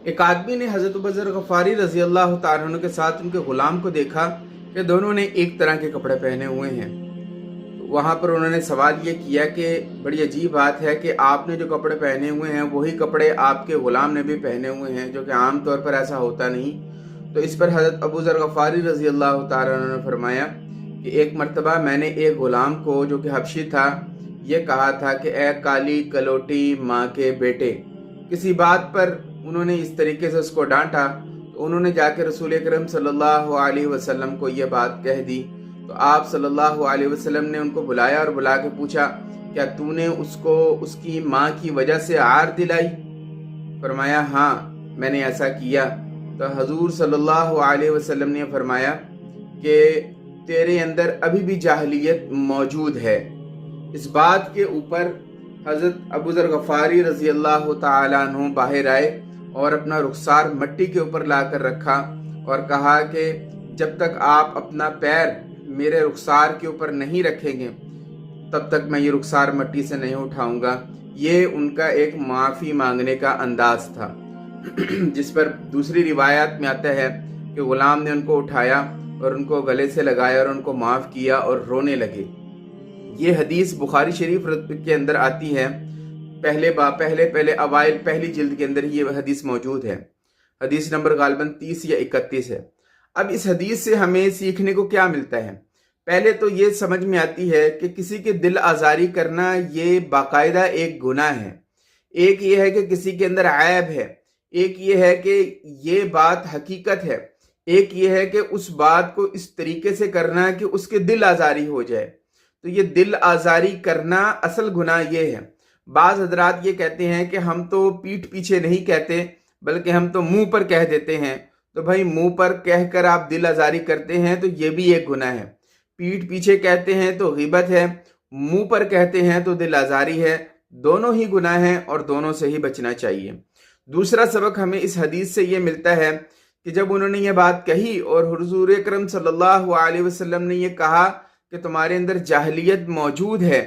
एक आदमी ने हज़रत अबू ज़र गफ़ारी रज़ी अल्लाह तआला अन्हु के साथ उनके ग़ुलाम को देखा कि दोनों ने एक तरह के कपड़े पहने हुए हैं। तो वहाँ पर उन्होंने सवाल ये किया कि बड़ी अजीब बात है कि आपने जो कपड़े पहने हुए हैं वही कपड़े आपके ग़ुलाम ने भी पहने हुए हैं, जो कि आम तौर पर ऐसा होता नहीं। तो इस पर हज़रत अबू ज़र गफ़ारी रज़ी अल्लाह तआला अन्हु ने फरमाया कि एक मरतबा मैंने एक ग़ुलाम को, जो कि हबशी था, ये कहा था कि ए काली कलोटी माँ के बेटे। किसी बात पर उन्होंने इस तरीके से उसको डांटा तो उन्होंने जाकर रसूल अकरम सल्लल्लाहु अलैहि वसल्लम को ये बात कह दी। तो आप सल्लल्लाहु अलैहि वसल्लम ने उनको बुलाया और बुला के पूछा, क्या तूने उसको उसकी माँ की वजह से आर दिलाई? फरमाया, हाँ मैंने ऐसा किया। तो हजूर सल्लल्लाहु अलैहि वसल्लम ने फरमाया कि तेरे अंदर अभी भी जाहिलियत मौजूद है। इस बात के ऊपर हज़रत अबू ज़र गफ़ारी रज़ी अल्लाह तआला अन्हु बाहर आए और अपना रुखसार मिट्टी के ऊपर लाकर रखा और कहा कि जब तक आप अपना पैर मेरे रुखसार के ऊपर नहीं रखेंगे तब तक मैं ये रुखसार मिट्टी से नहीं उठाऊंगा। ये उनका एक माफ़ी मांगने का अंदाज था। जिस पर दूसरी रिवायत में आता है कि ग़ुलाम ने उनको उठाया और उनको गले से लगाया और उनको माफ़ किया और रोने लगे। ये हदीस बुखारी शरीफ के अंदर आती है। पहले अवाइल पहली जिल्द के अंदर ये हदीस मौजूद है। हदीस नंबर गालिबन 30 या 31 है। अब इस हदीस से हमें सीखने को क्या मिलता है? पहले तो ये समझ में आती है कि किसी के दिल आज़ारी करना ये बाकायदा एक गुनाह है। एक ये है कि किसी के अंदर ऐब है, एक ये है कि ये बात हकीकत है, एक ये है कि उस बात को इस तरीके से करना कि उसके दिल आज़ारी हो जाए। तो ये दिल आज़ारी करना असल गुनाह ये है। बाज़ हजरात ये कहते हैं कि हम तो पीठ पीछे नहीं कहते बल्कि हम तो मुंह पर कह देते हैं। तो भाई मुंह पर कहकर आप दिल आज़ारी करते हैं तो ये भी एक गुनाह है। पीठ पीछे कहते हैं तो ग़ीबत है, मुंह पर कहते हैं तो दिल आज़ारी है। दोनों ही गुनाह हैं और दोनों से ही बचना चाहिए। दूसरा सबक हमें इस हदीस से ये मिलता है कि जब उन्होंने ये बात कही और हुज़ूर अकरम सल्लल्लाहु अलैहि वसल्लम ने ये कहा कि तुम्हारे अंदर जाहिलियत मौजूद है,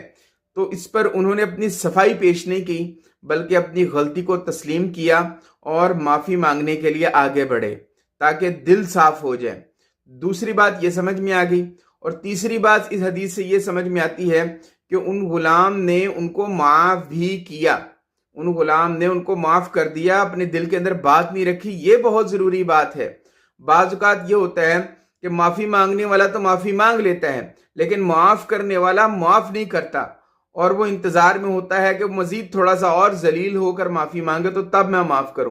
तो इस पर उन्होंने अपनी सफाई पेश नहीं की बल्कि अपनी गलती को तस्लीम किया और माफ़ी मांगने के लिए आगे बढ़े ताकि दिल साफ हो जाए। दूसरी बात ये समझ में आ गई। और तीसरी बात इस हदीस से ये समझ में आती है कि उन गुलाम ने उनको माफ़ भी किया, उन गुलाम ने उनको माफ़ कर दिया, अपने दिल के अंदर बात नहीं रखी। ये बहुत ज़रूरी बात है। बाज़ औक़ात ये होता है कि माफ़ी मांगने वाला तो माफ़ी मांग लेता है लेकिन माफ़ करने वाला माफ़ नहीं करता और वो इंतज़ार में होता है कि मज़ीद थोड़ा सा और जलील होकर माफ़ी मांगे तो तब मैं माफ़ करूँ।